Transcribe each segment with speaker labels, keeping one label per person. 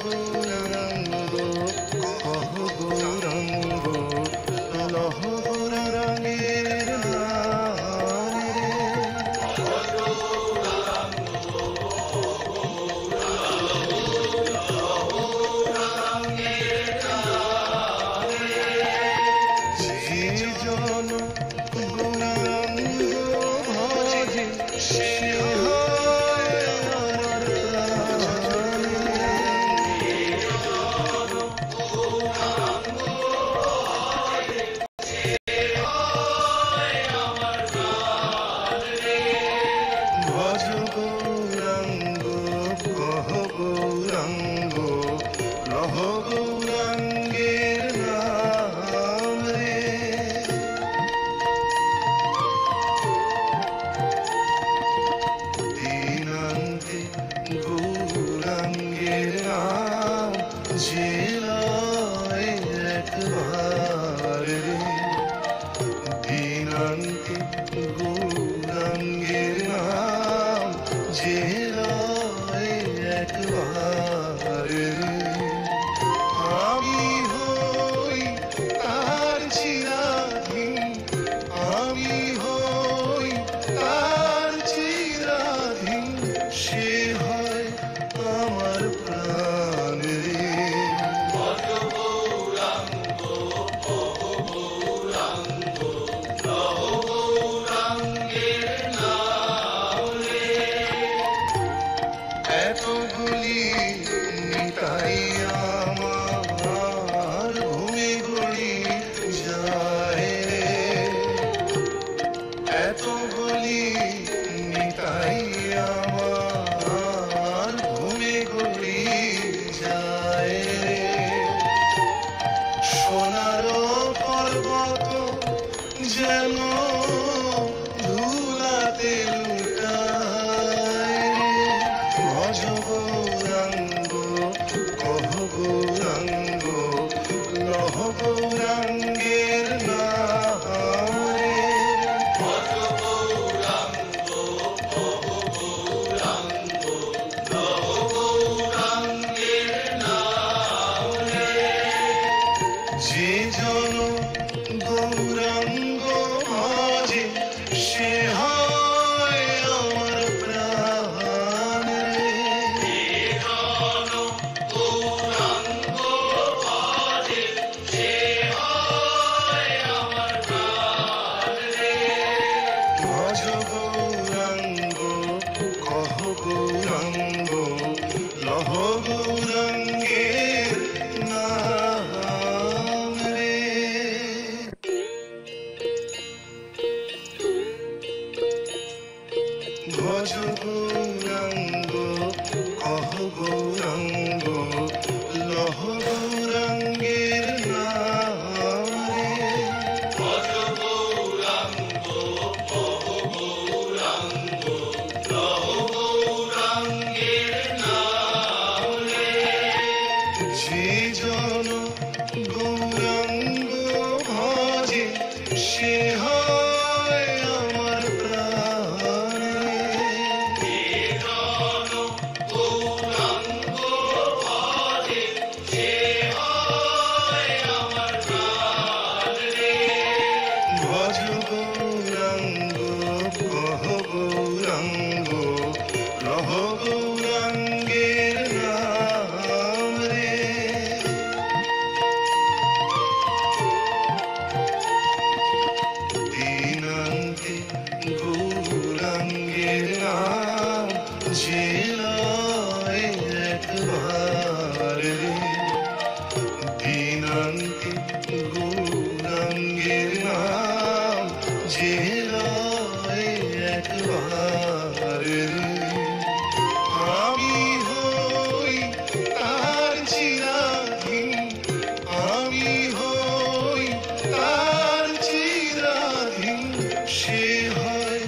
Speaker 1: গৌরাঙ্গ কহ গৌরাঙ্গ লহ গৌরাঙ্গের নাম রে। যে জন গৌরাঙ্গ ভজে সে হয় আমার প্রাণ রে। ভজ গৌরাঙ্গ কহ গৌরাঙ্গ লহ গৌরাঙ্গের নাম রে। দিনান্তে গৌরাঙ্গের নাম যে লয় একবার রে। দিনান্তে গৌরাঙ্গের নাম যে লয় একবার রে। আমি হই তার চিরাধীন, আমি হই তার চিরাধীন, সে হয় আমার প্রাণ রে। এতগুলি নিতাই আমার ভূমি গড়ি যায় রে। এতগুলি নিতাই আমার ভূমি গড়ি যায় রে। সোনার পর্বত যেন ধুলাতে লুটায় রে। ভজ গৌরাঙ্গ কহ গৌরাঙ্গ লহ গৌরাঙ্গের নাম রে। যে জন গৌরাঙ্গ ভজে সে হয় আমার প্রাণ রে। ভজ গৌরাঙ্গ কহ গৌরাঙ্গ লহ গৌরাঙ্গের নাম রে। ভজ গৌরাঙ্গ কহ গৌরাঙ্গ লহ গৌরাঙ্গের নাম রে। যে জন গৌরাঙ্গ ভজে সে হয় আমার প্রাণ রে। ভজ গৌরাঙ্গ কহ গৌরাঙ্গ লহ গৌরাঙ্গের নাম রে। দিনান্তে গৌরাঙ্গের নাম যে লয় একবার রে। দিনান্তে গৌরাঙ্গের নাম যে লয় একবার রে। আমি হই তার চিরাধীন, আমি হই তার চিরাধীন, সে হয়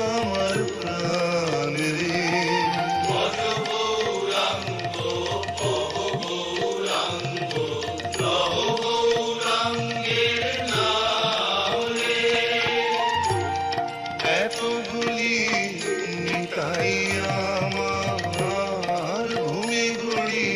Speaker 1: আমার প্রাণ রে। এতগুলি নিতাই আমার ভূমি গড়ি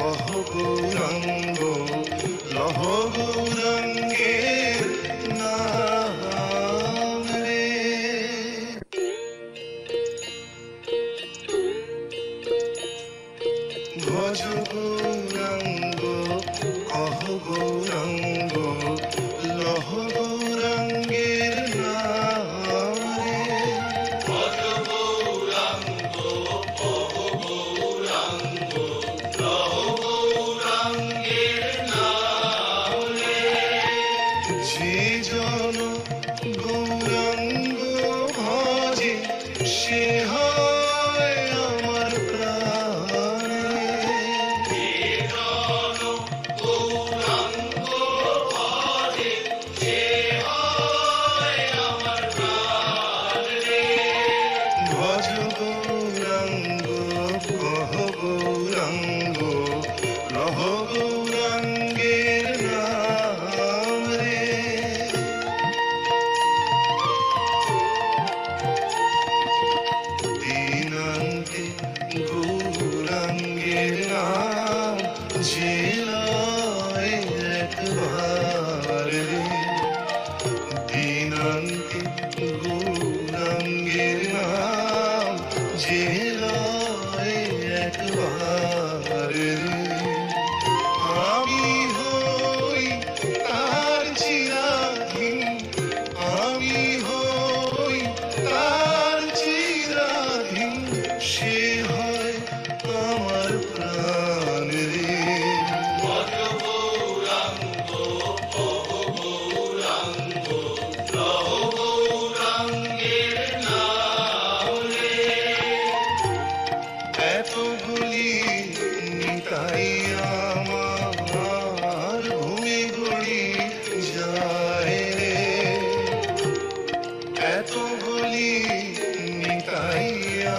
Speaker 1: কহ গৌরাঙ্গ লহ গৌরাঙ্গের নাম রে। ভজ গৌরাঙ্গ কহ গৌরাঙ্গ লহ গৌরাঙ্গের নাম রে। ভজ গৌরাঙ্গ কহ গৌরাঙ্গ লহ গৌরাঙ্গের নাম রে। যে জন গৌরাঙ্গ ভজে সে হয় আমার প্রাণ রে। যে জন গৌরাঙ্গ ভজে সে হয় আমার প্রাণ রে। ভজ গৌরাঙ্গ কহ গৌরাঙ্গ লহ গৌরাঙ্গের নাম রে। দিনান্তে গৌরাঙ্গের নাম যে লয় একবার রে। দিনান্তে গৌরাঙ্গের নাম যে লয় একবার রে। আমি হই তার চিরাধীন, আমি হই তার চিরাধীন, সে হয় আমার প্রাণ রে। ভজ গৌরাঙ্গ কহ গৌরাঙ্গ লহ গৌরাঙ্গের নাম রে। এতগুলি নিতাই আমার ঘুমে গড়ি যায় রে। এতগুলি নিতাই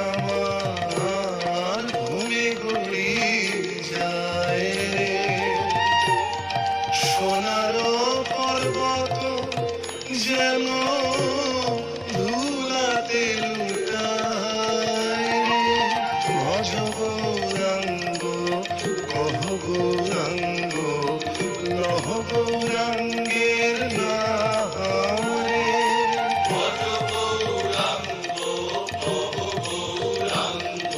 Speaker 1: আমার ঘুমে গড়ি যায় রে। সোনার পর্বত যেন ধুলাতে লুটায় রে। ভজ গৌরাঙ্গ কহ গৌরাঙ্গ লহ গৌরাঙ্গের নাম রে। ভজ গৌরাঙ্গ কহ গৌরাঙ্গ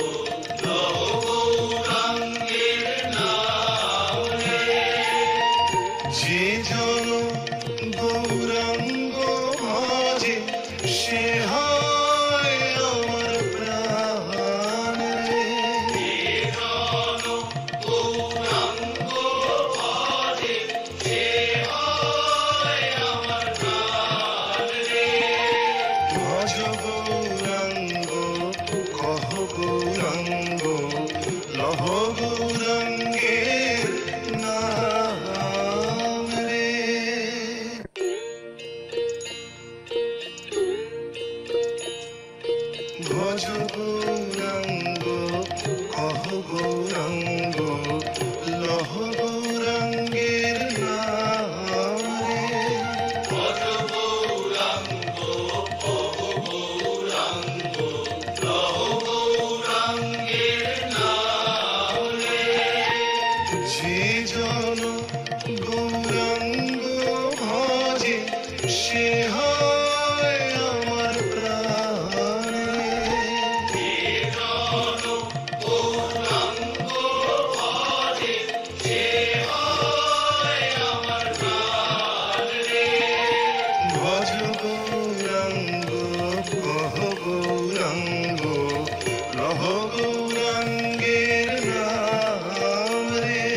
Speaker 1: লহ গৌরাঙ্গের নাম রে। যে জন গৌরাঙ্গ ভজে সে হয় আমার প্রাণ রে। যে জন গৌরাঙ্গ ভজে সে হয় আমার প্রাণ রে। ভজ গৌরাঙ্গ কহ গৌরাঙ্গ লহ গৌরাঙ্গের নাম রে। ভজ গৌরাঙ্গ কহ গৌরাঙ্গ লহ গৌরাঙ্গের নাম রে। ভজ গৌরাঙ্গ কহ গৌরাঙ্গ লহ গৌরাঙ্গের নাম রে। যে জন গৌরাঙ্গ ভজে সে হয় আমার প্রাণ রে। যে জন গৌরাঙ্গ ভজে সে হয় আমার প্রাণ রে। ভজ গৌরাঙ্গ কহ গৌরাঙ্গ লহ গৌরাঙ্গের নাম রে।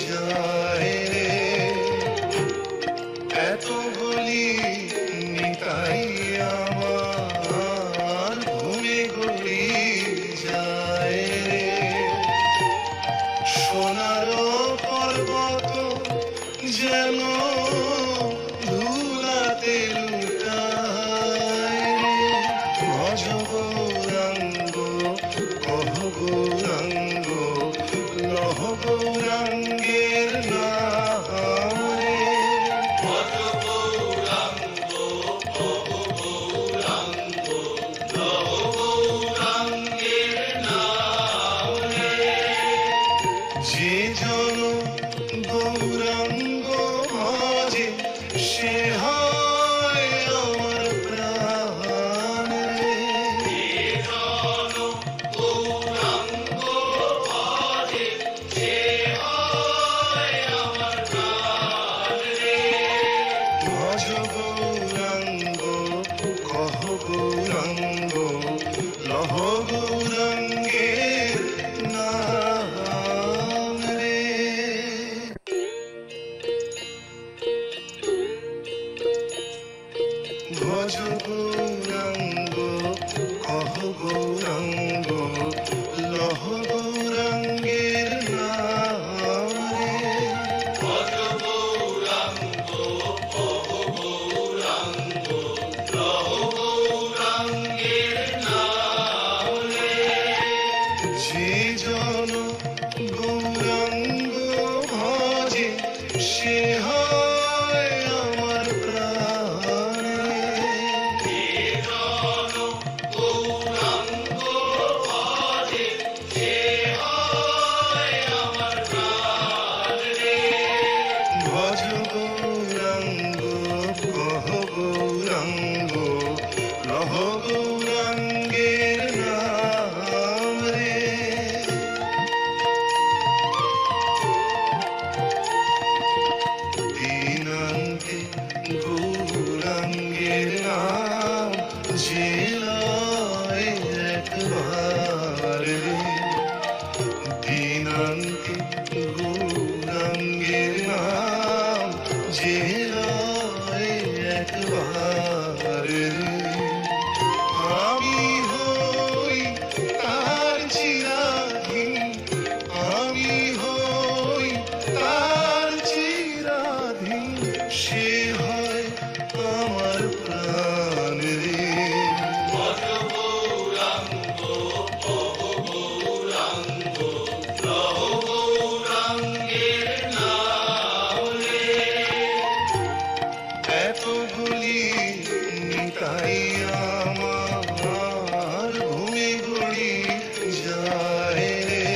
Speaker 1: যায় রে। এত বলি নিতাই আমার ঘুমে গড়ি যায় রে। সোনার পর্বত যেন ধুলাতে লুটায় রে। ভজ গৌরাঙ্গ কহ গৌরাঙ্গ লহ গৌরাঙ্গের নাম রে। ভজ গৌরাঙ্গ কহ গৌরাঙ্গ লহ গৌরাঙ্গের নাম রে। যে জন গৌরাঙ্গ ভজে সে হয় আমার প্রাণ রে। যে জন গৌরাঙ্গ ভজে সে হয় আমার প্রাণ রে। ভজ গৌরাঙ্গ কহ গৌরাঙ্গ লহ গৌরাঙ্গের নাম রে। ভজ গৌরাঙ্গ কহ গৌরাঙ্গ লহ গৌরাঙ্গের নাম রে। ভজ গৌরাঙ্গ কহ গৌরাঙ্গ লহ গৌরাঙ্গের নাম রে। যে জন গৌরাঙ্গ ভজে সে হয় আমার প্রাণ রে। যে জন গৌরাঙ্গ ভজে সে হয় আমার প্রাণ রে। ভজ গৌরাঙ্গ কহ গৌরাঙ্গ লহ গৌরাঙ্গের নাম রে। দিনান্তে গৌরাঙ্গের নাম যে লয় একবার রে। দিনান্তে গৌরাঙ্গের নাম যে লয় একবার রে। আমি হই তার চিরাধীন, আমি হই তার চিরাধীন, সে হয় আমার প্রাণ রে। ভজ গৌরাঙ্গ কহ গৌরাঙ্গ লহ গৌরাঙ্গের নাম রে। এত বলি নিতাই আমার ঘুমে গড়ি যায় রে।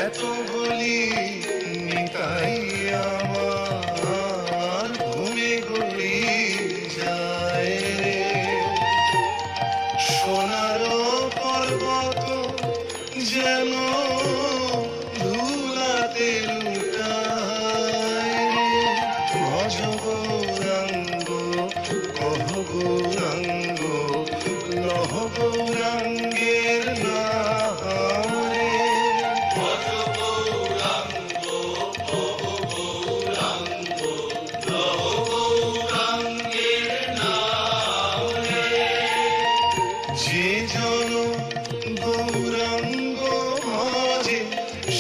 Speaker 1: এত বলি নিতাই আমার ঘুমে গড়ি যায় রে। সোনার পর্বত যেন ধুলাতে লুটায় রে। ভজ গৌরাঙ্গ কহ গৌরাঙ্গ লহ গৌরাঙ্গের নাম রে। ভজ গৌরাঙ্গ কহ গৌরাঙ্গ লহ গৌরাঙ্গের নাম রে। যে জন গৌরাঙ্গ ভজে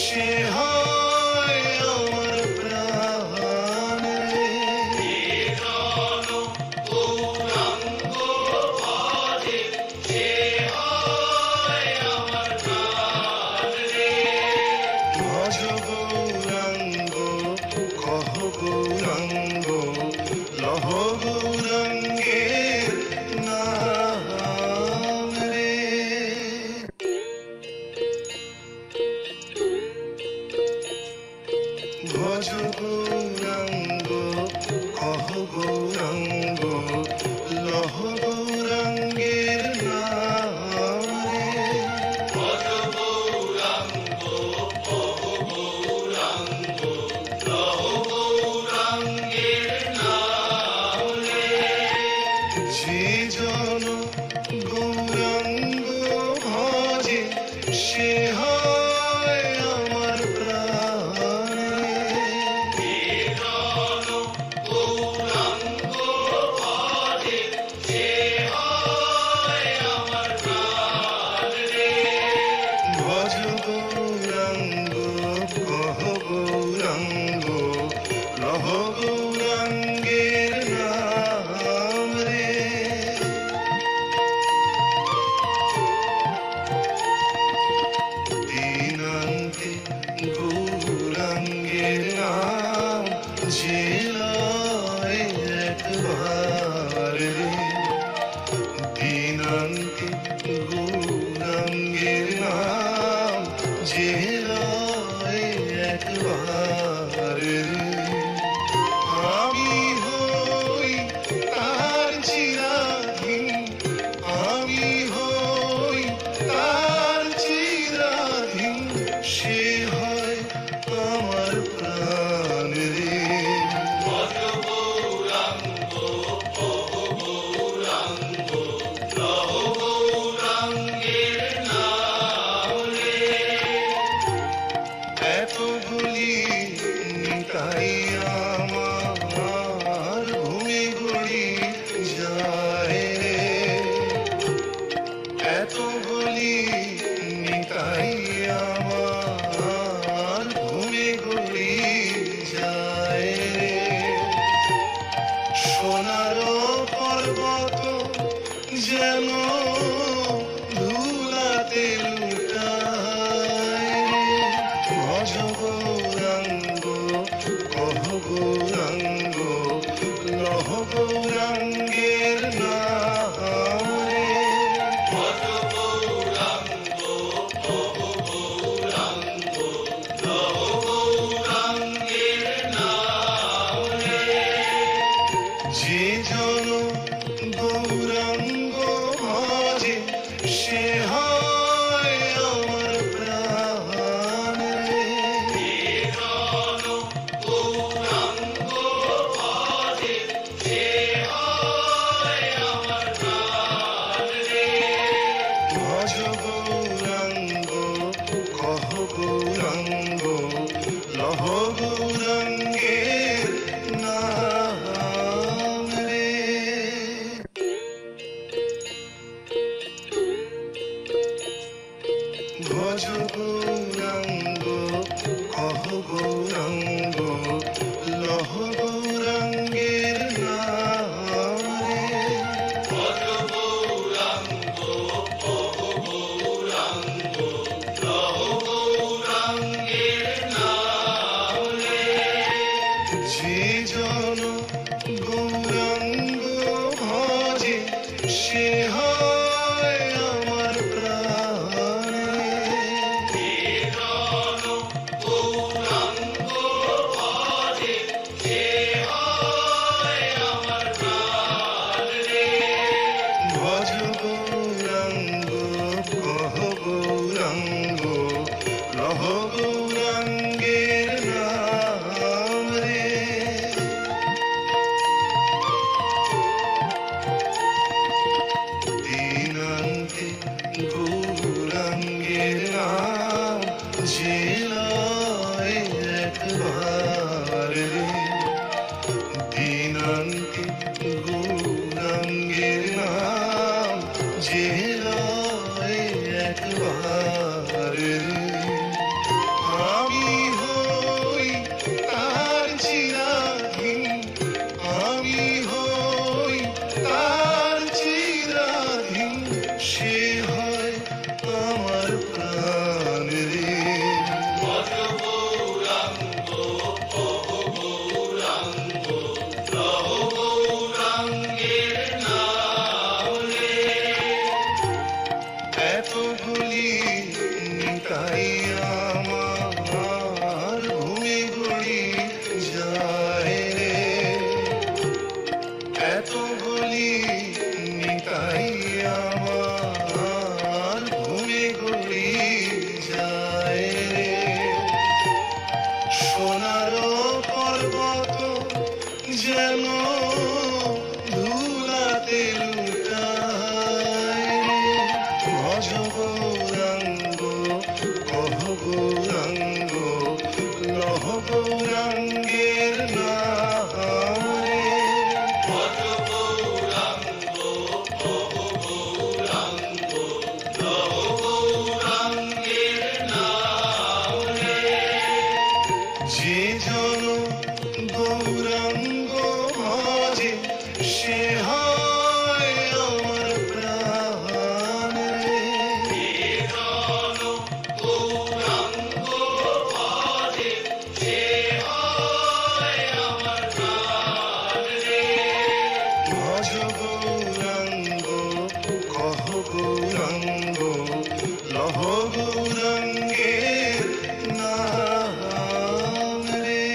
Speaker 1: সে হয় আমার প্রাণ রে। যে জন গৌরাঙ্গ ভজে সে হয় আমার প্রাণ রে। ভজ গৌরাঙ্গ কহ গৌরাঙ্গ লহ গৌরাঙ্গের নাম রে। ভজ গৌরাঙ্গ কহ গৌরাঙ্গ লহ গৌরাঙ্গের নাম রে। ভজ গৌরাঙ্গ কহ গৌরাঙ্গ লহ গৌরাঙ্গের নাম রে। যে জন গৌরাঙ্গ ভজে সে হয় আমার প্রাণ ভুলি নিতাই আমার ঘুমে গড়ি যায় রে, এত বলি নিতাই আমার ঘুমে গড়ি যায় রে। সোনার পর্বত যেন ধুলাতে লুটায় রে, ভজ গৌরাঙ্গ কহ গৌরাঙ্গ লহ গৌরাঙ্গের নাম রে। যে জন গৌরাঙ্গ ভজে সে হয় আমার প্রাণ রে। ভজ গৌরাঙ্গ কহ গৌরাঙ্গ লহ গৌরাঙ্গের নাম রে। ভজ গৌরাঙ্গ কহ গৌরাঙ্গ লহ গৌরাঙ্গের নাম রে। যে জন গৌরাঙ্গ ভজে সে হয় আমার প্রাণ রে। ভজ গৌরাঙ্গ কহ গৌরাঙ্গ লহ গৌরাঙ্গের নাম রে। দিনান্তে গৌরাঙ্গের নাম যে লয় একবার রে, দিনান্তে গৌরাঙ্গের নাম যে লয় একবার রে। আমি হই তার চিরাধীন, আমি হই তার চিরাধীন, সে হয় আমার প্রাণ রে। এত বলি নিতাই আমার ঘুমে গড়ি যায় রে, এত বলি নিতাই আমার ঘুমে গড়ি যায় রে। সোনার পর্বত যেন ধুলাতে লুটায় রে, ভজ গৌরাঙ্গ কহ গৌরাঙ্গ লহ গৌরাঙ্গের নাম রে। যে জন গৌরাঙ্গ ভজে সে হয় আমার প্রাণ রে। ভজ গৌরাঙ্গ কহ গৌরাঙ্গ লহ গৌরাঙ্গের নাম রে।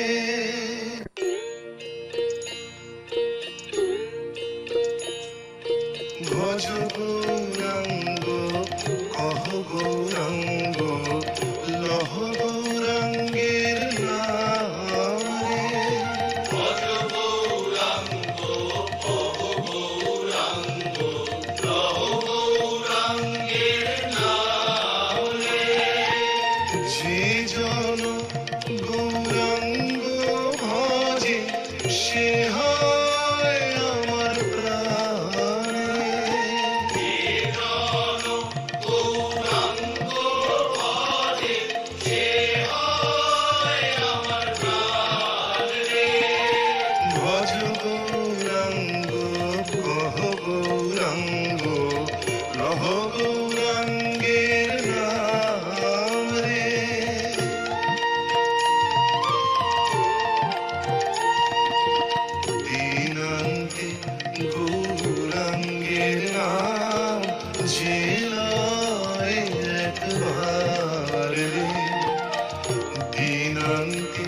Speaker 1: দিনান্তে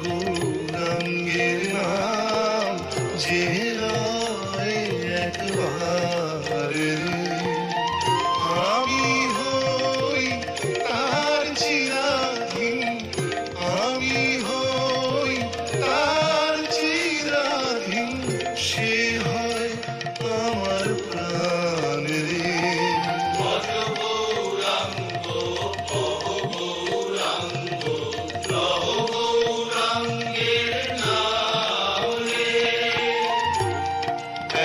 Speaker 1: গৌরাঙ্গের নাম যে লয় একবার আমি হই তার চিরাধীন আমি হই তার চিরাধীন সে হয় আমার প্রাণ রে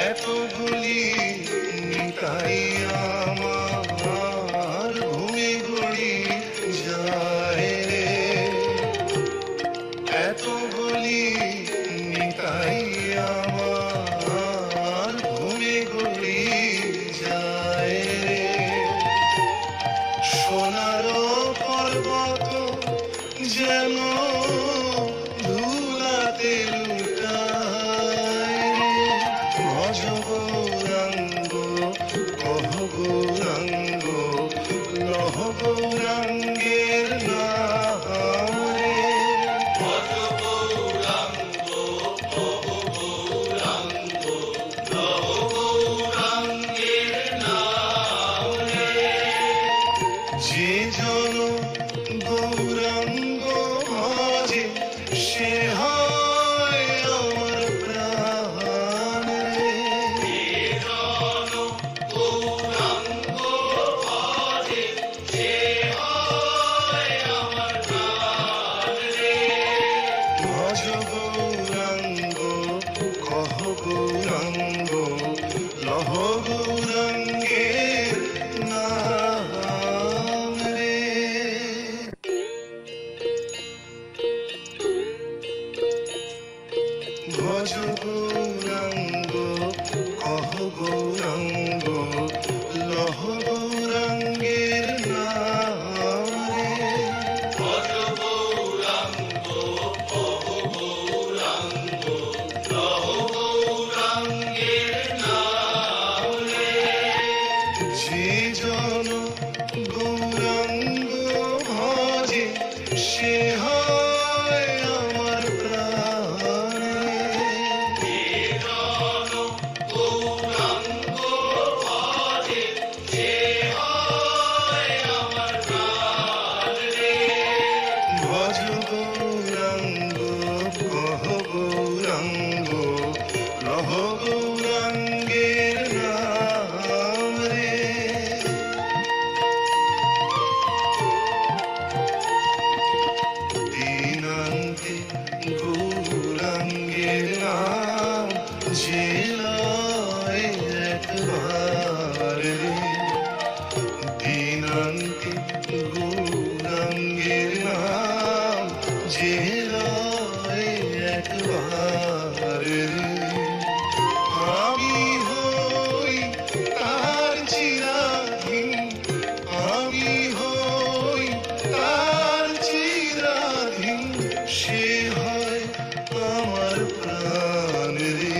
Speaker 1: এতগুলি নিতাই আমার ঘুমে ঘুরি যায় রে এতগুলি নিতাই আমার ঘুমে ঘুরি যায় রে সোনার পর্বত যেন ধুলাতে লুটায় ভজ গৌরাঙ্গ কহ গৌরাঙ্গ লহ গৌরাঙ্গের নাম রে যে জন গৌরাঙ্গ ভজে সে হয় আমার প্রাণ রে ভজ গৌরাঙ্গ কহ গৌরাঙ্গ লহ গৌরাঙ্গের নাম রে ভজ গৌরাঙ্গ কহ গৌরাঙ্গ লহ গৌরাঙ্গের নাম রে যে জন গৌরাঙ্গ ভজে সে হয় আমার প্রাণ রে ভজ গৌরাঙ্গ কহ গৌরাঙ্গ লহ গৌরাঙ্গের নাম রে দিনান্তে গৌরাঙ্গের নাম যে লয় একবার রে দিনান্তে গৌরাঙ্গের নাম যে লয় একবার রে আমি হই তার চিরাধীন আমি হই তার চিরাধীন সে হয় আমার প্রাণ রে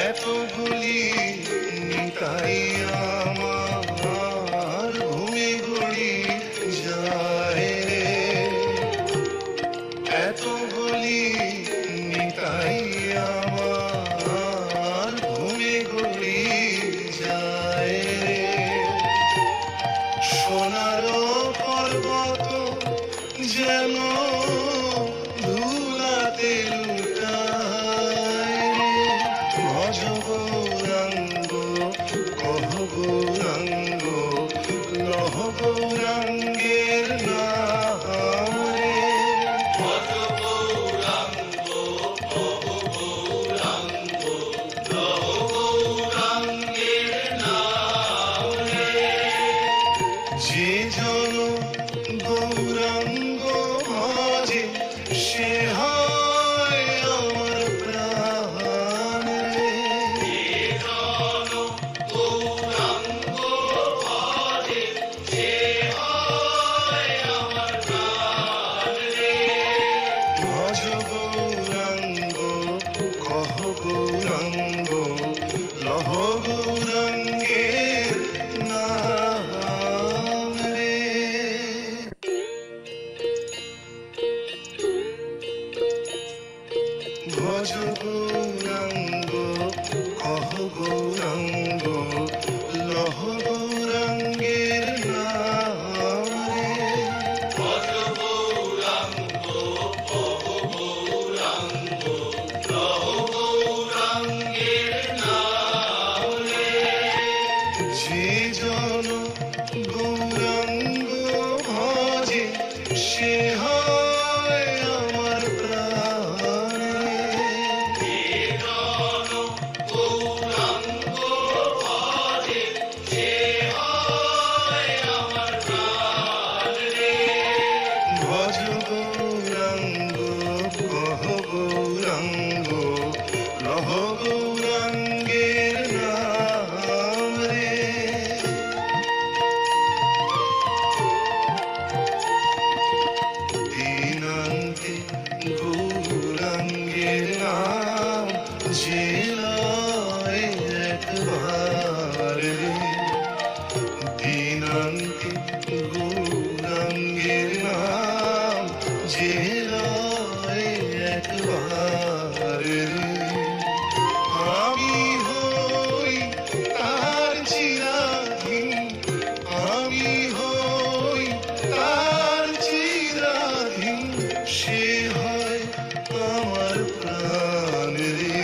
Speaker 1: এতগুলি নিতাই আমার ঘুমে ঘুরি যায় রে এতগুলি নিতাই আমার ঘুমে ঘুরি যায় রে সোনার পর্বত যেন ধুলাতে লুটায় ভজ গৌরাঙ্গ কহ লহ গৌরাঙ্গের নাম রে। দিনান্তে গৌরাঙ্গের নাম যে লয় একবার রে। দিনান্তে গৌরাঙ্গের নাম যে লয় একবার রে। আমি হই তার চিরাধীন, আমি হই তার চিরাধীন, সে হয় আমার প্রাণ রে।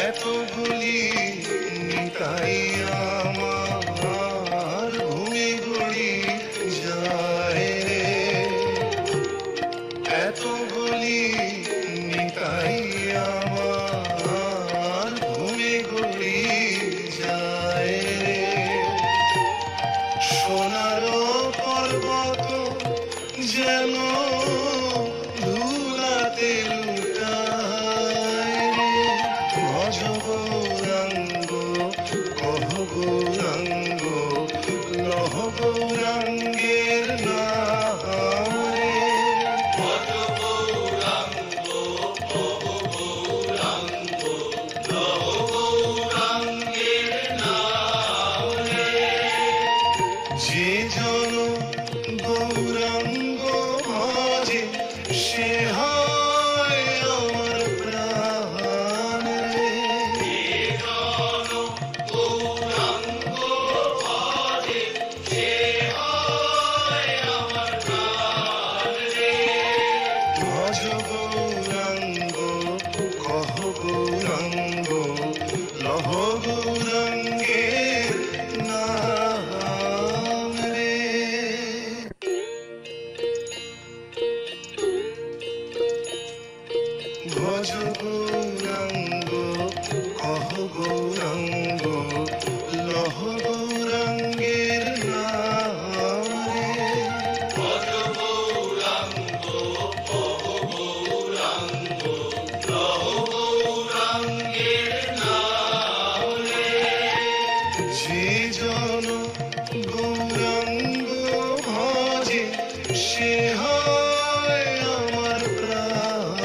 Speaker 1: এতগুলি নিতাই আমার ঘুমে গড়ি যায় রে। এতগুলি নিতাই আমার ঘুমে গড়ি যায় রে। সোনারো পর্বত যেন ধুলাতে লুটায় রে। ভজ গৌরাঙ্গ কহ গৌরাঙ্গ লহ গৌরাঙ্গের নাম রে। যে জন গৌরাঙ্গ ভজে সে হয় আমার প্রাণ রে। ভজ গৌরাঙ্গ কহ গৌরাঙ্গ লহ গৌরাঙ্গের নাম রে। ভজ গৌরাঙ্গ কহ গৌরাঙ্গ লহ গৌরাঙ্গের নাম রে। যে জন গৌরাঙ্গ ভজে সে হয় আমার প্রাণ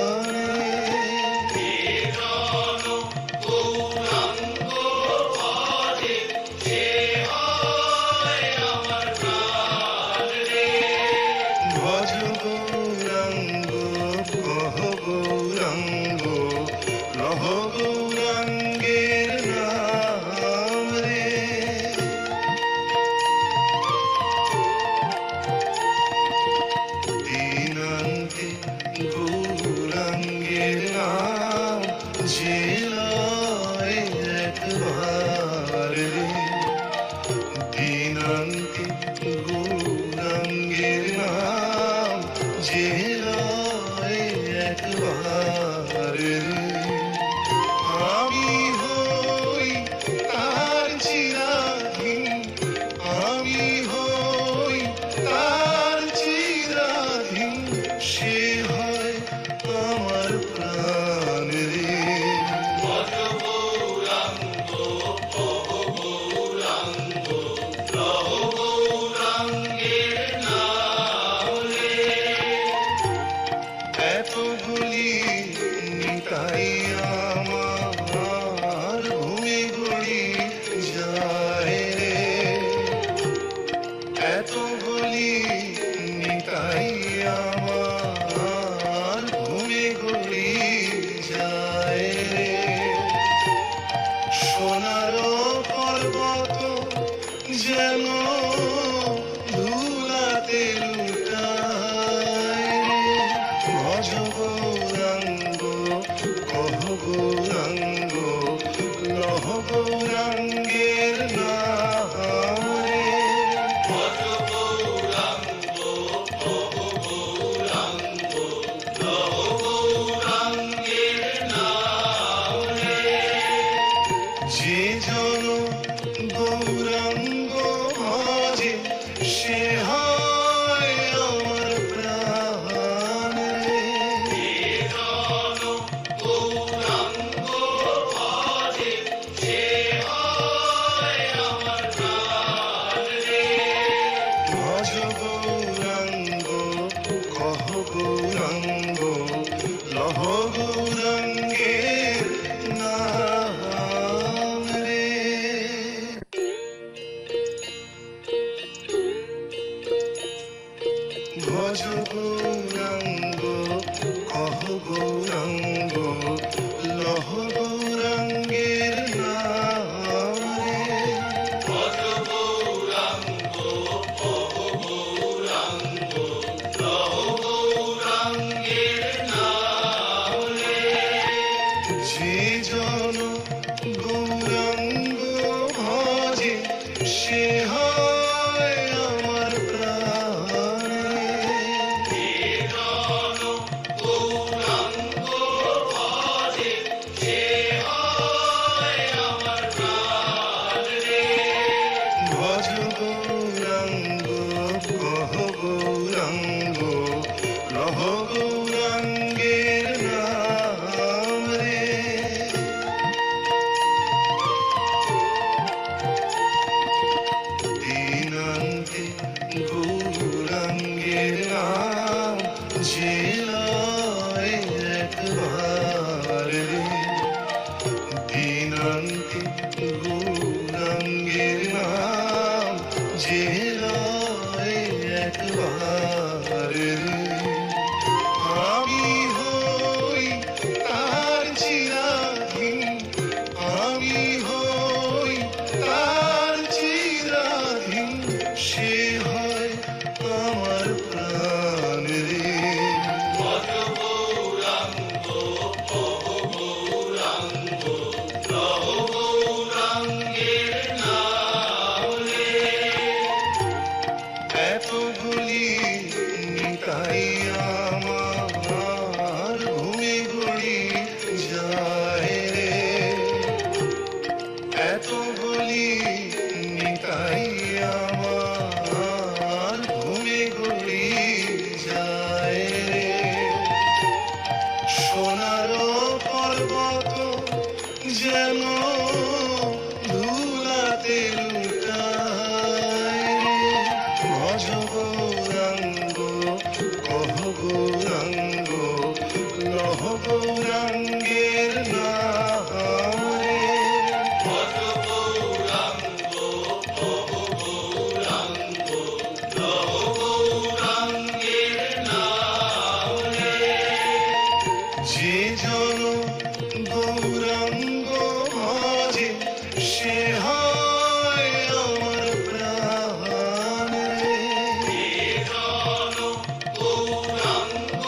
Speaker 1: রে। ভজ গৌরাঙ্গ কহ গৌরাঙ্গ লহ গৌরাঙ্গের নাম রে। দিনান্তে গৌরাঙ্গের নাম যে লয় একবার রে। দিনান্তে গৌরাঙ্গের নাম যে লয় একবার রে। আমি হই তার চিরাধীন, আমি হই তার চিরাধীন, সে হয় আমার প্রাণ রে। এতগুলি নিতাই আমার ঘুমে গড়ি যায় রে। এতগুলি নিতাই আমার ঘুমে গড়ি যায় রে। সোনারো পর্বত যেন ধুলাতে লুটায় রে। ভজ গৌরাঙ্গ কহ গৌরাঙ্গ লহ গৌরাঙ্গের নাম রে। যে জন গৌরাঙ্গ ভজ গৌরাঙ্গ কহ গৌরাঙ্গ লহ গৌরাঙ্গের নাম রে। ভজ গৌরাঙ্গ কহ গৌরাঙ্গ লহ গৌরাঙ্গের নাম রে। যে জন গৌরাঙ্গ ভজে সে হয় আমার প্রাণ রে। যে জন গৌরাঙ্গ ভজে সে হয় আমার প্রাণ রে। ভজ গৌরাঙ্গ কহ গৌরাঙ্গ লহ গৌরাঙ্গের নাম রে। দিনান্তে গৌরাঙ্গের নাম যে লয় একবার রে। দিনান্তে গৌরাঙ্গের নাম যে লয় একবার রে। আমি হই তার চিরাধীন, আমি হই তার চিরাধীন, সে হয় আমার প্রাণ রে। ভজ গৌরাঙ্গ কহ গৌরাঙ্গ লহ গৌরাঙ্গের নাম রে। এত বলি নিতাই আমার ঘুমে গড়ি যায় রে। এত বলি নিতাই আমার ঘুমে গড়ি যায় রে। সোনার পর্বত যেন ধুলাতে লুটায় রে। ভজ গৌরাঙ্গ কহ গৌরাঙ্গ লহ গৌরাঙ্গের নাম রে। ভজ গৌরাঙ্গ কহ গৌরাঙ্গ লহ গৌরাঙ্গের নাম রে। যে জন গৌরাঙ্গ ভজে সে হয় আমার প্রাণ রে। যে জন গৌরাঙ্গ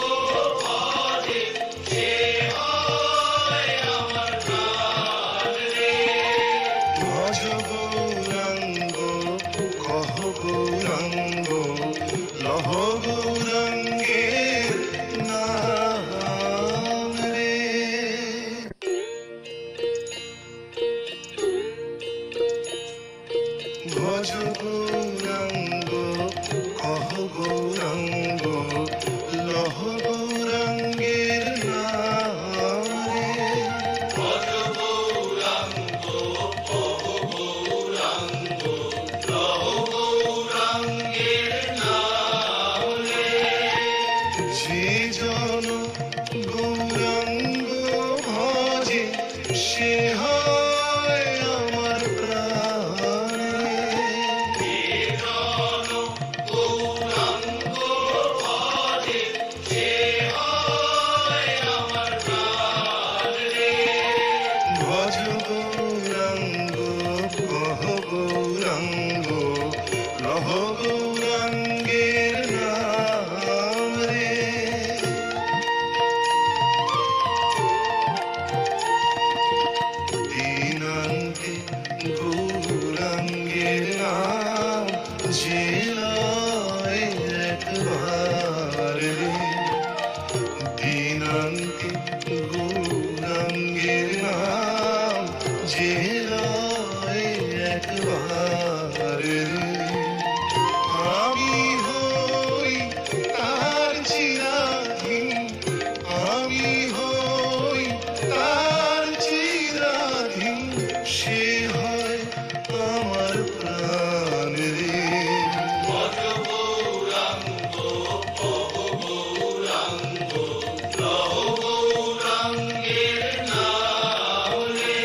Speaker 1: ভজে সে হয় আমার প্রাণ রে। ভজ গৌরাঙ্গ কহ গৌরাঙ্গ লহ গৌরাঙ্গের নাম রে। ভজ গৌরাঙ্গ কহ গৌরাঙ্গ লহ গৌরাঙ্গের নাম রে। ভজ গৌরাঙ্গ কহ গৌরাঙ্গ লহ গৌরাঙ্গের নাম রে। যে জন গৌরাঙ্গ ভজে সে হয় আমার প্রাণ রে। যে জন গৌরাঙ্গ ভজে সে হয় আমার প্রাণ রে। ভজ গৌরাঙ্গ কহ গৌরাঙ্গ লহ গৌরাঙ্গের নাম রে। দিনান্তে গৌরাঙ্গের নাম যে লয় একবার রে। দিনান্তে গৌরাঙ্গের নাম যে লয় একবার রে। আমি হই তার চিরাধীন, আমি হই তার চিরাধীন, সে হয় আমার প্রাণ রে। ভজ গৌরাঙ্গ কহ গৌরাঙ্গ লহ গৌরাঙ্গের নাম রে।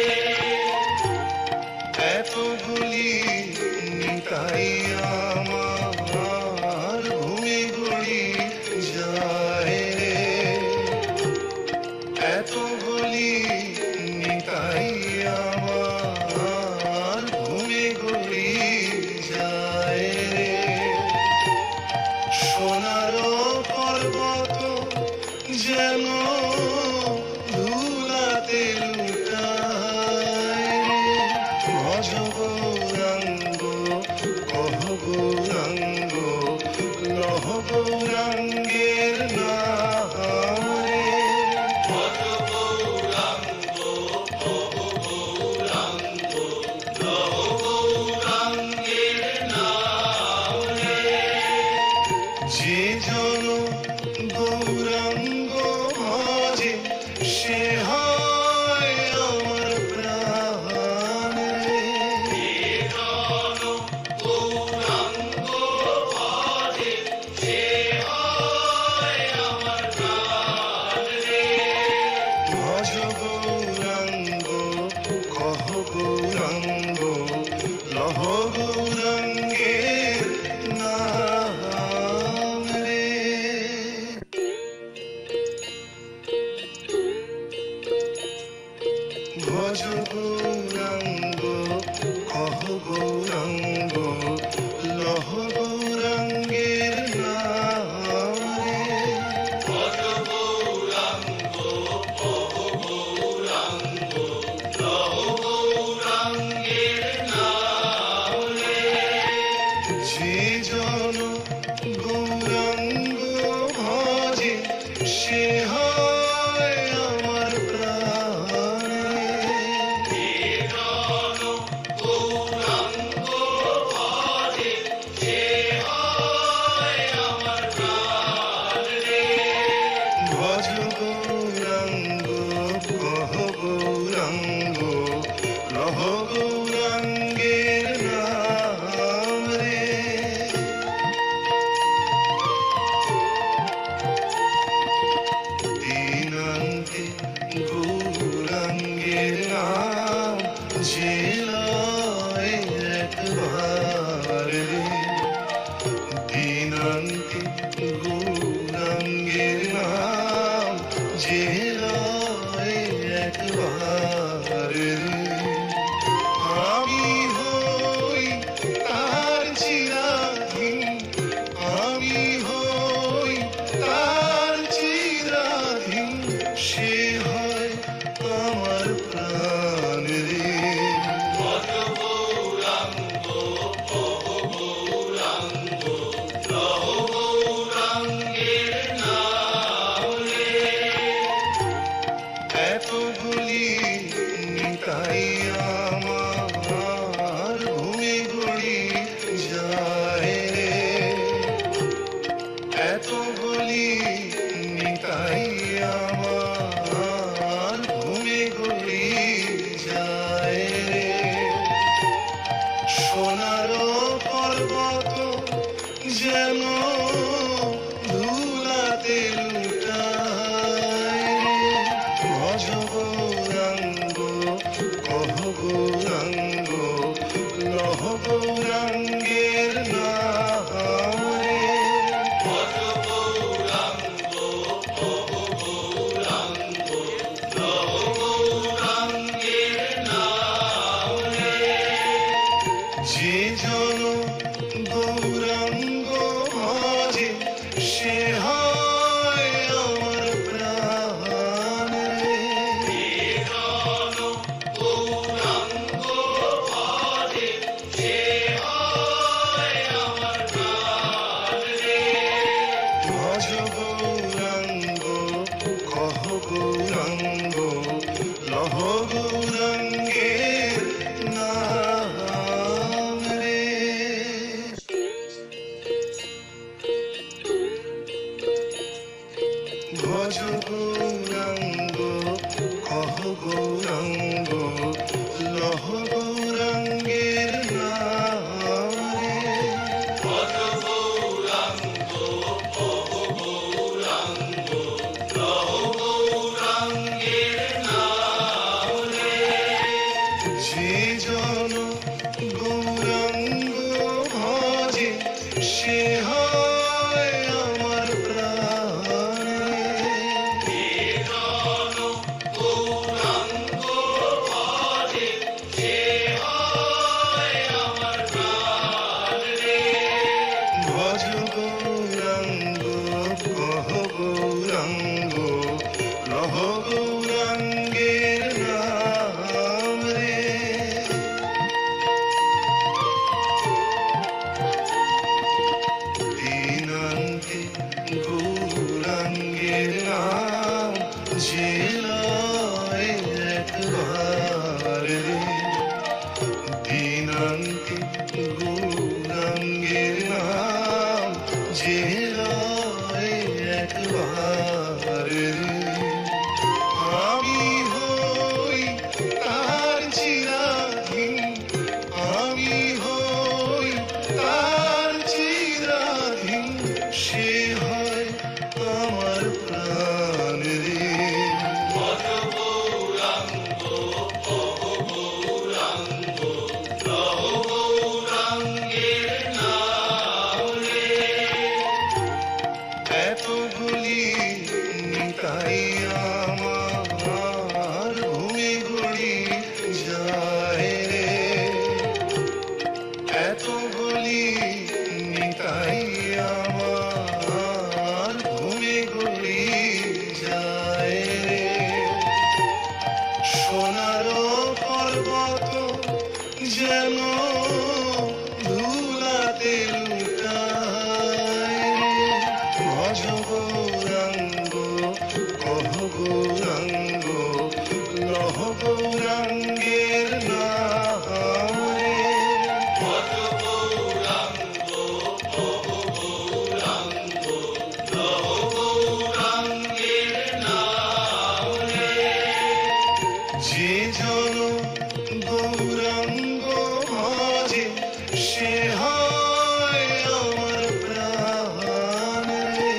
Speaker 1: এত বলি নিতাই আমার ঘুমে গড়ি লহ গৌরাঙ্গের নাম রে। ভজ গৌরাঙ্গ কহ গৌরাঙ্গ লহ গৌরাঙ্গের নাম রে। ভজ গৌরাঙ্গ কহ গৌরাঙ্গ লহ গৌরাঙ্গের নাম রে। যে জন গৌরাঙ্গ ভজে সে হয় আমার প্রাণ রে। যে জন গৌরাঙ্গ ভজে সে হয় আমার প্রাণ রে। ভজ গৌরাঙ্গ কহ গৌরাঙ্গ লহ গৌরাঙ্গের নাম রে। দিনান্তে গৌরাঙ্গের নাম যে লয় একবার রে। দিনান্তে গৌরাঙ্গের নাম যে লয় একবার রে। আমি হই তার চিরাধীন, আমি হই তার চিরাধীন, সে হয় আমার প্রাণ রে। ভজ গৌরাঙ্গ কহ গৌরাঙ্গ লহ গৌরাঙ্গের নাম রে। এত বলি নিতাই আমার ঘুমে গড়ি যায় রে। এত বলি নিতাই আমার ঘুমে গড়ি যায় রে। সোনার পর্বত যেন ধুলাতে লুটায় রে। ভজ গৌরাঙ্গ কহ গৌরাঙ্গ লহ গৌরাঙ্গের নাম রে। ভজ গৌরাঙ্গ কহ গৌরাঙ্গ লহ গৌরাঙ্গের নাম রে। যে জন গৌরাঙ্গ ভজে সে হয় আমার প্রাণ রে। যে জন গৌরাঙ্গ ভজে সে হয় আমার প্রাণ রে। ভজ গৌরাঙ্গ কহ গৌরাঙ্গ লহ গৌরাঙ্গের নাম রে। ভজ গৌরাঙ্গ কহ গৌরাঙ্গ লহ গৌরাঙ্গের নাম রে। ভজ গৌরাঙ্গ কহ গৌরাঙ্গ লহ গৌরাঙ্গের নাম রে। যে জন গৌরাঙ্গ ভজে সে হয় আমার প্রাণ রে। যে জন গৌরাঙ্গ ভজে সে হয় আমার প্রাণ রে। ভজ গৌরাঙ্গ কহ গৌরাঙ্গ লহ গৌরাঙ্গের নাম রে। দিনান্তে গৌরাঙ্গের নাম যে লয় একবার রে। দিনান্তে গৌরাঙ্গের নাম যে লয় একবার রে। আমি হই তার চিরাধীন, আমি হই তার চিরাধীন, সে হয় আমার প্রাণ রে। ভজ গৌরাঙ্গ কহ গৌরাঙ্গ লহ এত বলি নিতাই আমার ঘুমে গড়ি যায় রে। সোনারো পর্বত যেন ধুলাতে লুটায় রে। ভজ গৌরাঙ্গ কহ গৌরাঙ্গ লহ গৌরাঙ্গের নাম রে। যে জন গৌরাঙ্গ ভজে সে হয় আমার প্রাণ রে।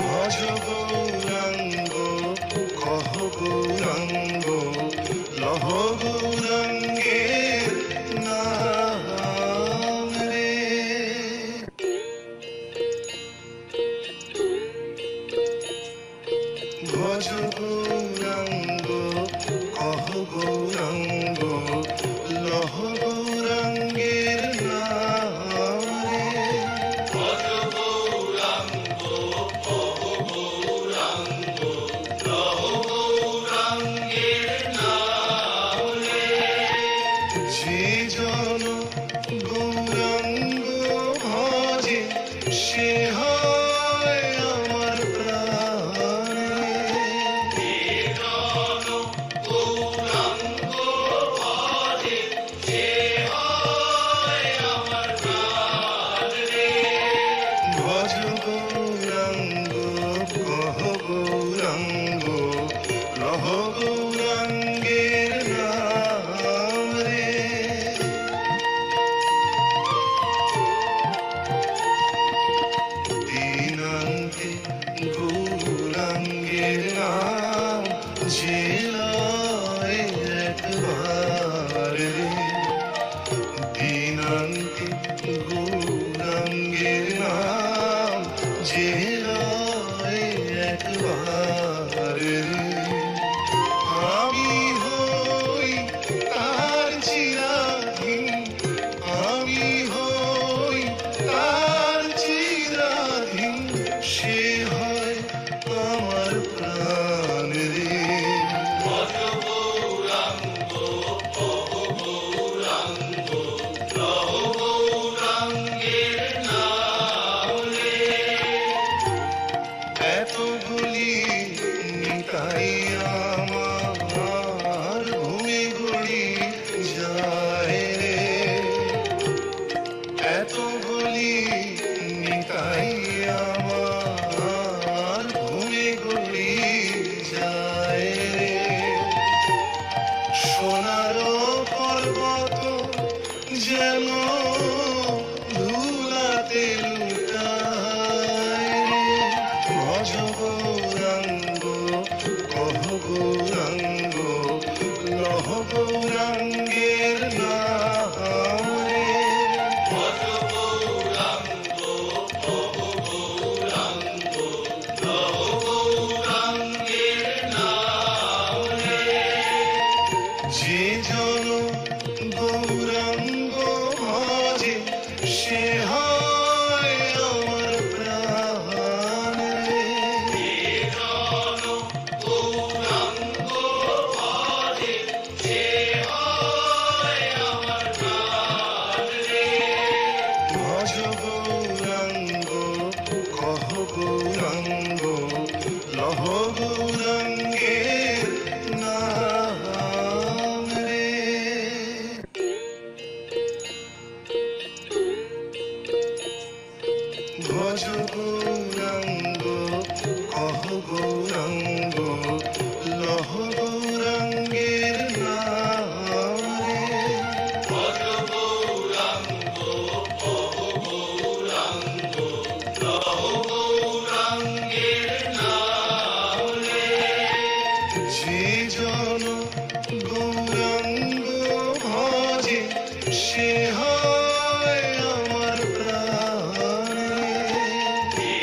Speaker 1: ভজ গৌরাঙ্গ কহ গৌরাঙ্গ লহ গৌরাঙ্গের নাম রে। ভজ গৌরাঙ্গ কহ গৌরাঙ্গ লহ গৌরাঙ্গের নাম রে। যে জন গৌরাঙ্গ ভজে সে হয় আমার প্রাণ রে। ভজ গৌরাঙ্গ কহ গৌরাঙ্গ লহ গৌরাঙ্গের নাম রে। দিনান্তে গৌরাঙ্গের নাম যে লয় একবার রে। দিনান্তে গৌরাঙ্গের নাম যে লয় একবার রে। আমি হই তার চিরাধীন, আমি হই তার চিরাধীন, সে হয় আমার প্রাণ রে। এত বলি নিতাই আমার ঘুমে গড়ি যায় রে। এত বলি নিতাই আমার ঘুমে গড়ি যায় রে। সোনারো পর্বত যেন ধুলাতে লুটায় রে। ভজ গৌরাঙ্গ কহ গৌরাঙ্গ লহ গৌরাঙ্গের নাম রে। যে জন গৌরাঙ্গ ভজে সে হয় আমার প্রাণ রে। ভজ গৌরাঙ্গ কহ গৌরাঙ্গ লহ গৌরাঙ্গের নাম রে। ভজ গৌরাঙ্গ কহ গৌরাঙ্গ লহ গৌরাঙ্গের নাম রে। যে জন গৌরাঙ্গ ভজে সে হয় আমার প্রাণ রে।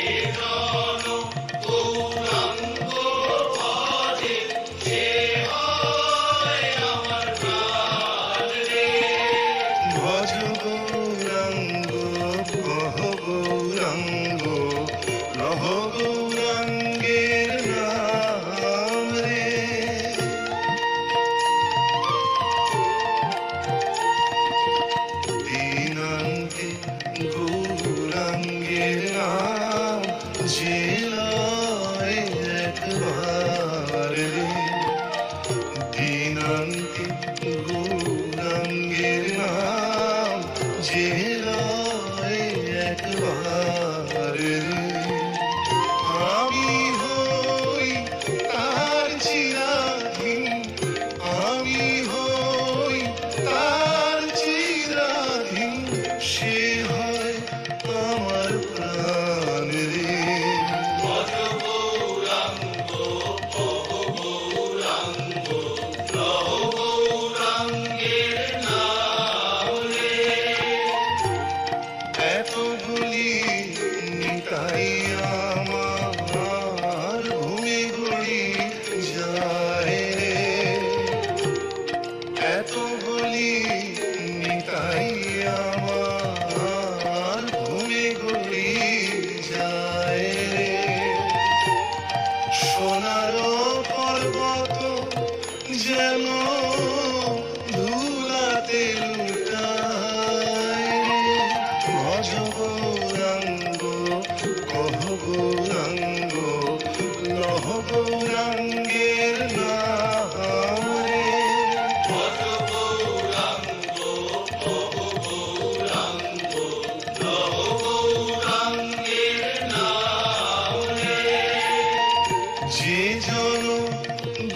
Speaker 1: যে জন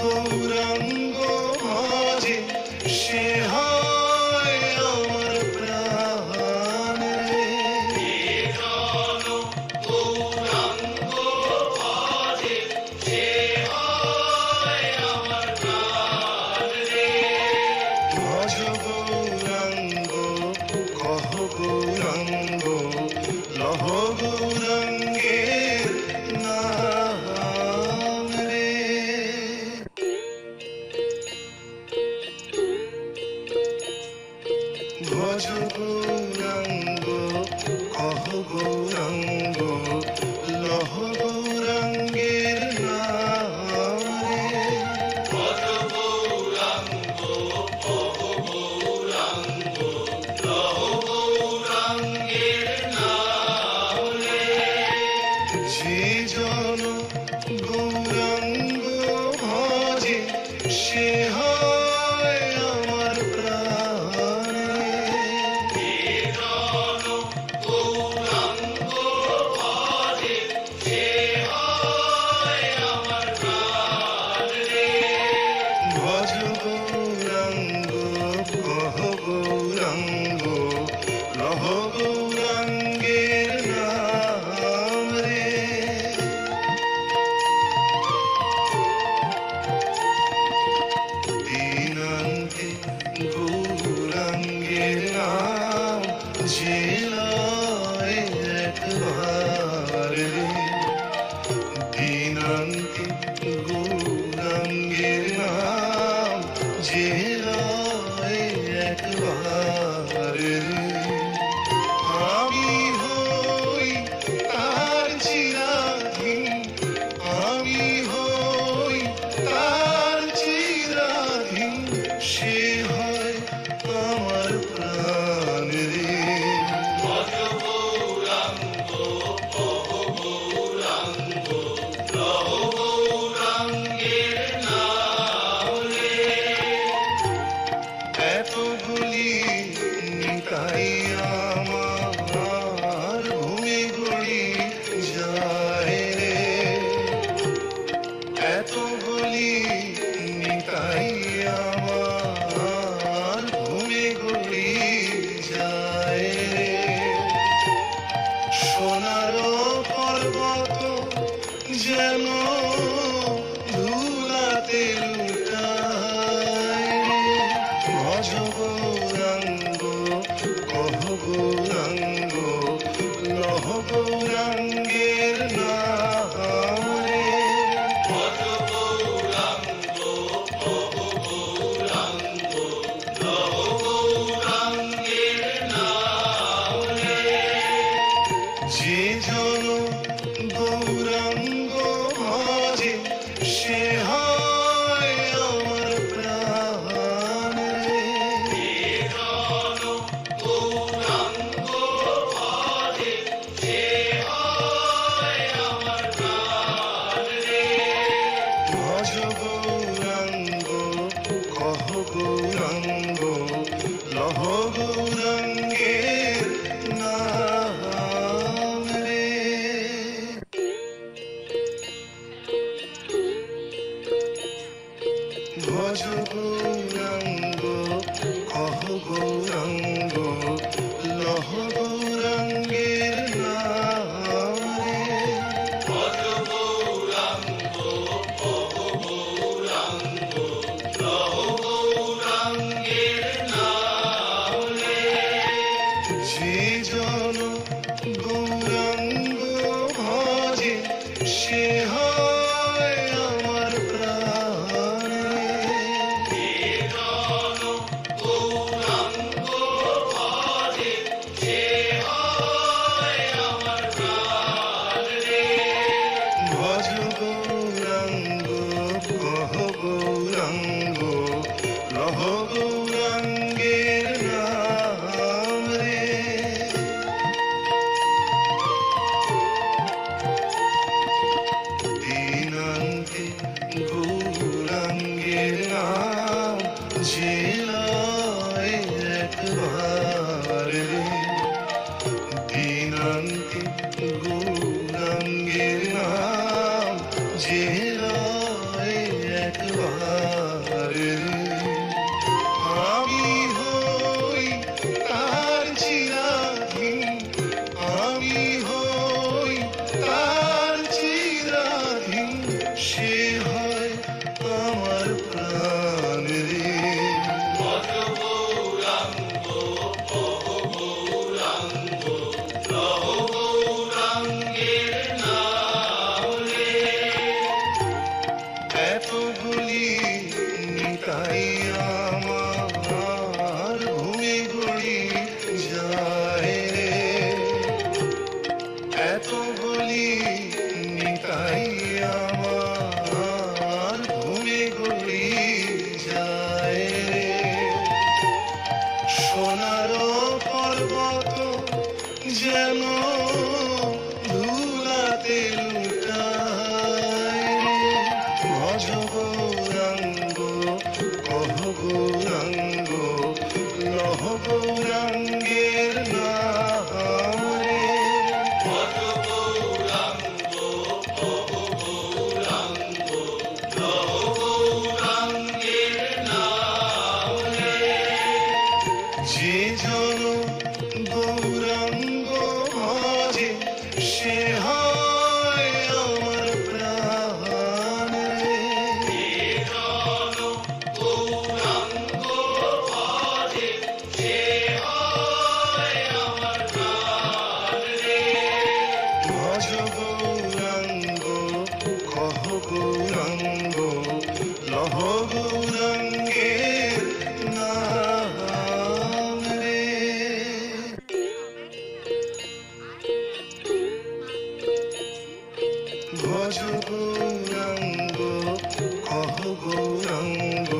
Speaker 1: গৌরাঙ্গ ভজে সে হয় আমার প্রাণ রে। ভজ গৌরাঙ্গ কহ গৌরাঙ্গ লহ গৌরাঙ্গের নাম রে। ভজ গৌরাঙ্গ কহ গৌরাঙ্গ লহ গৌরাঙ্গের নাম রে। যে জন গৌরাঙ্গ ভজে সে হয় আমার প্রাণ রে। ভজ গৌরাঙ্গ কহ গৌরাঙ্গ লহ গৌরাঙ্গের নাম রে। দিনান্তে গৌরাঙ্গের নাম যে লয় একবার রে। দিনান্তে গৌরাঙ্গের নাম যে লয় একবার রে। আমি হই তার চিরাধীন, আমি হই তার চিরাধীন, সে হয় আমার প্রাণ রে। এতগুলি নিতাই আমার ভূমি গড়ি যায় রে। এতগুলি নিতাই আমার ভূমি গড়ি যায় রে। সোনার পর্বত যেন ধুলাতে লুটায় রে। ভজ গৌরাঙ্গ কহ গৌরাঙ্গ লহ গৌরাঙ্গের নাম রে। যে জন গৌরাঙ্গ ভজে সে হয় আমার প্রাণ রে। ভজ গৌরাঙ্গ কহ গৌরাঙ্গ লহ গৌরাঙ্গের নাম রে। ভজ গৌরাঙ্গ কহ গৌরাঙ্গ লহ গৌরাঙ্গের নাম রে। যে জন গৌরাঙ্গ ভজে সে হয় আমার প্রাণ রে। ভজ গৌরাঙ্গ কহ গৌরাঙ্গ লহ গৌরাঙ্গের নাম রে। দিনান্তে গৌরাঙ্গের নাম যে লয় একবার রে। দিনান্তে গৌরাঙ্গের নাম যে কহ গৌরাঙ্গের নাম রে। ভজ গৌরাঙ্গ কহ গৌরাঙ্গ।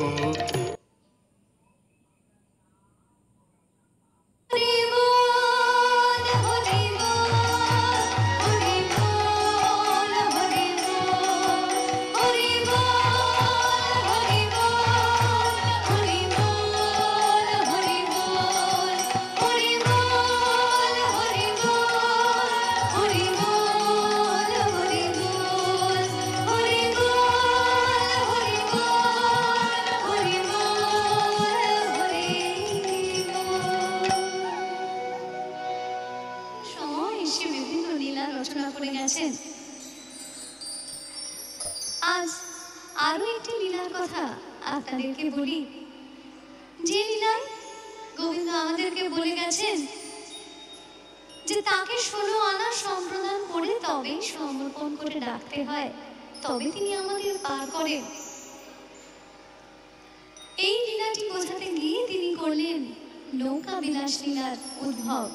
Speaker 2: আজ আরো একটি লীলার কথা আপনাদেরকে বলি, যে লীলায় গোবিন্দ আমাদেরকে বলে গেছেন যে তাকে 16 আনা সম্প্রদান করে তবেই সমর্পণ করে ডাকতে হয়, তবে তিনি আমাদের পার করেন। এই লীলাটি বোঝাতে গিয়ে তিনি করলেন নৌকা বিলাস লীলার উদ্ভব।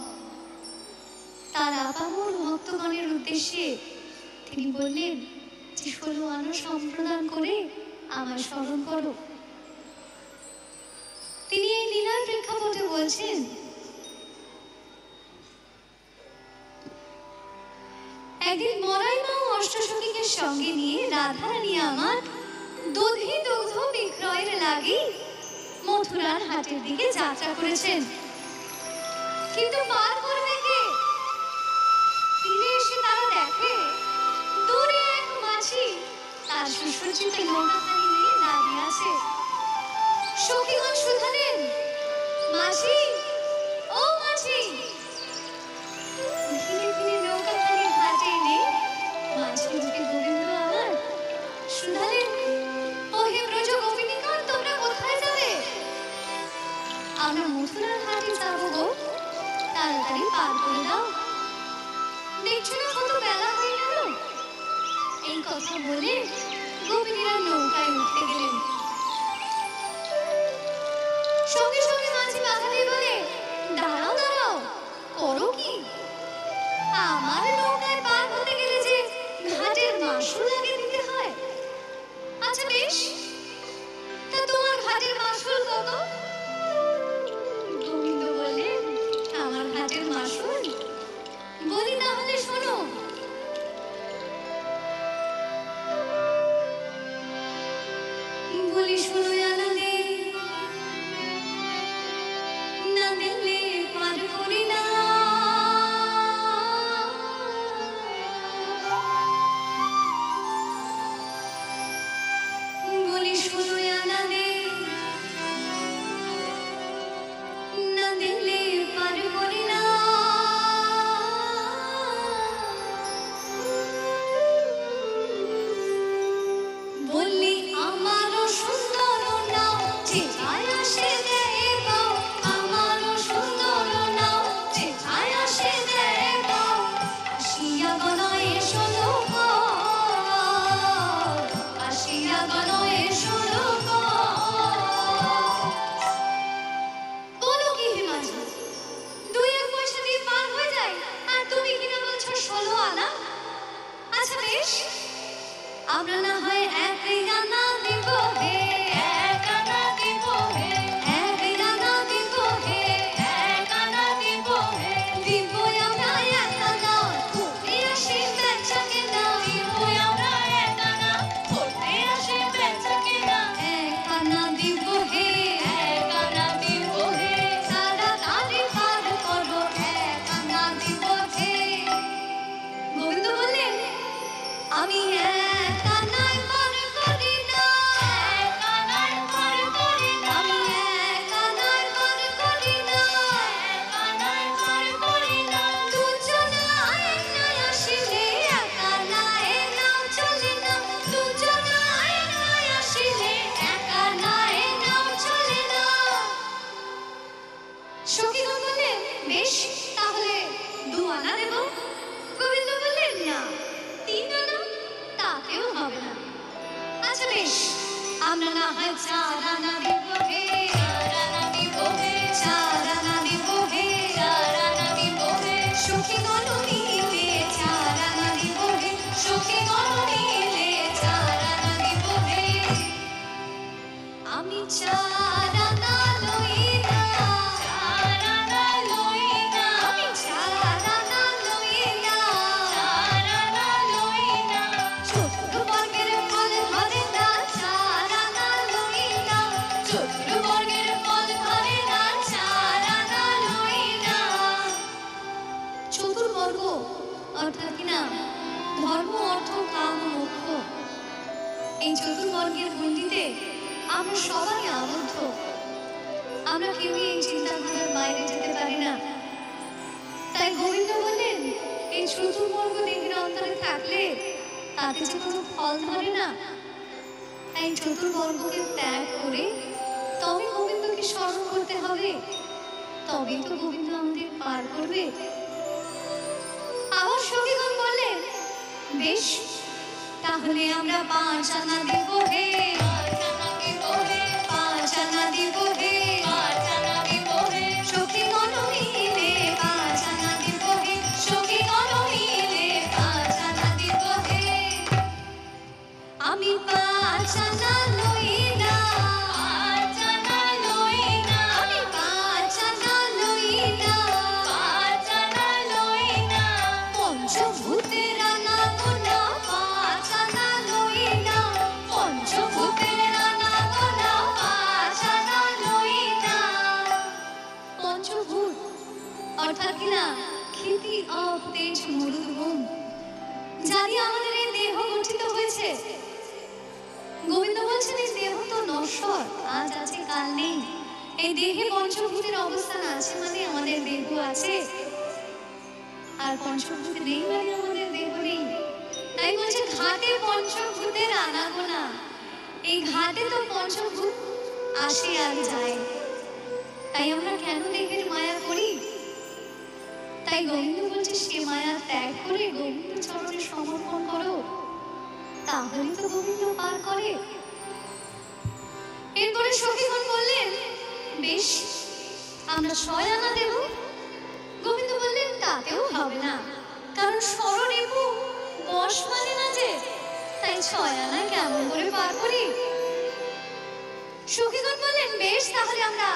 Speaker 2: তার আপামর ভক্তগণের উদ্দেশ্যে তিনি বললেন যে 16 আনা সম্প্রদান করে আমায় স্মরণ করো। তিনি এই লীলার প্রেক্ষাপটে বলছেন, একদিন মরাই মা অষ্টসখীকে সঙ্গে নিয়ে রাধারানী আমার দধি দুগ্ধ বিক্রয়ের লাগি মথুরার হাটের দিকে যাত্রা করেছেন। কিন্তু পার করবে কে? তীরে এসে তারা দেখে দূরে এক মাঝি তার সুসজ্জিত নৌকাখানি নিয়ে দাঁড়িয়ে আছে। সখীগণ শুধালেন, মাঝি, ও মাঝি। ধীরে ধীরে নৌকাখানি ঘাটে এনে মাঝি ঢুকে গোবিন্দ আমার শুধালেন, ও হে ব্রজ গোপিনীগণ, তোমরা কোথায় যাবে? আমরা মথুরার ঘাটে যাবো গো, তাড়াতাড়ি পার করে দাও, দেখছো না কত বেলা হয়ে গেল। এই কথা বলে গোপিনীরা নৌকায় উঠতে গেলেন। সঙ্গে সঙ্গে মাঝি বাধা দিয়ে বলে, দাঁড়াও দাঁড়াও, করো কি? আমার নৌকায় পার হতে গেলে যে ঘাটের মাসুল আগে দিতে হয়। আচ্ছা বেশ, তা তোমার ঘাটের মাসুল কত? গোবিন্দ বললেন, আমার ঘাটের মাসুল? বলি তাহলে শোনো। বলি শোনো, আনন্দে না দিলে পার করি না। বলি শোনো, আনন্দে না দিলে পার করি না। বললি আমারও সুন্দর নাও, যে ছায়া সে দেব, আমারও সুন্দর নাও, যে ছায়া সে দেব। আসিয়া গলয়ে শোলক, আসিয়া গলয়ে শোলক। বলো কি হে মাঝি, 2-1 পয়সা দিয়ে পার হয়ে যায়, আর তুমি কিনা বলছো 16 আনা? আচ্ছা বেশ, আমরা না হয় 1 আনা দিব হে, 1 আনা দিব হে, 1 আনা দিব হে, 1 আনা দিব হে। দিব আমরা 1 আনা, ঘুরতে আসি বেচা কেনা। দিব আমরা 1 আনা, ঘুরতে আসি বেচা কেনা। 1 আনা দিব হে, 1 আনা দিব হে, তাড়াতাড়ি পার করো, 1 আনা দিব হে। গোবিন্দ বললেন, আমি 1 আনায় পার করি না, 1 আনায় পার করি না, আমি 1 আনায় পার করি না, 1 আনায় পার করি না। দুজনায় নাই আসিলে 1 আনায় নাও চলে না, দুজনায় নাই আসিলে 1 আনায় নাও চলে না। সখীগণ বললেন, বেশ, তাহলে 2 আনা দেব। গোবিন্দ বললেন, না, 3 আনা, তাতেও হবে না। আচ্ছা বেশ, আমরা না হয় চারানা দিব হে, চারানা দিব হে, চারানা দিব হে, চারানা দিব হে, সখী গণ মিলে চারানা দিব হে, সখী গণ মিলে চারানা দিব হে। আমি চারানা লইনা, চারানা লইনা, আমি চারানা লইনা, চারানা লইনা, চতুর্বর্গের ফল ধরে না চারানা লইনা, চতুর্বর্গের ফল ধরে না চারানা লইনা। চতুর্বর্গ অর্থাৎ কিনা ধর্ম, অর্থ, কাম, মোক্ষ, এই চতুর্বর্গের গণ্ডিতে আমরা সবাই আবদ্ধ। আমরা কেউই এই চিন্তাধারার বাইরে যেতে পারি না। তাই গোবিন্দ বলেন, এই চতুর্বর্গ দেহের অন্তরে থাকলে তাতে যে কোনো ফল ধরে না। তাই চতুর্বর্গকে ত্যাগ করে তবে গোবিন্দকে স্মরণ করতে হবে, তবেই তো গোবিন্দ আমাদের পার করবে। আবার সখীগণ বললেন, বেশ, তাহলে আমরা 5 আনা দেব হে, 5 আনা দেব হে, 5 আনা দেব হে, 5 আনা দেব হে, সখীগণ মিলে 5 আনা দেব হে, সখীগণ মিলে 5 আনা দেব হে। আমি 5 আনা লইনা, 5 আনা লইনা, আমি 5 আনা লইনা, 5 আনা লইনা, পঞ্চভূতের আনা গোনা 5 আনা লইনা, পঞ্চভূতের আনা গোনা 5 আনা লইনা। পঞ্চভূত অর্থাৎ কিনা ক্ষিতি, অপ, তেজ, মরুদ, হোম, যা দিয়ে আমাদের এই দেহ গঠিত হয়েছে। গোবিন্দ বলছেন, এই দেহ তো নশ্বর, আজ আছে কাল নেই। এই দেহে পঞ্চভূতের অবস্থান আছে মানে আমাদের দেহ আছে, আর পঞ্চভূত নেই মানে আমাদের দেহ নেই। তাই বলছে ঘাটে পঞ্চভূতের আনাগোনা। এই ঘাটে তো পঞ্চভূত আসে আর যায়, তাই আমরা কেন দেহের মায়া করি? তাই গোবিন্দ বলছে, সে মায়া ত্যাগ করে গোবিন্দ চরণে সমর্পণ করো, তাহলে তো গোবিন্দ পার করে। এরপরে সখীগণ বললেন, বেশ, আমরা 6 আনা দেব। গোবিন্দ বললেন, তাতেও হবে না, কারণ স্মরণেবু বশ মানে না যে, তাই 6 আনা কেমন করে পার করি? সখীগণ বললেন, বেশ, তাহলে আমরা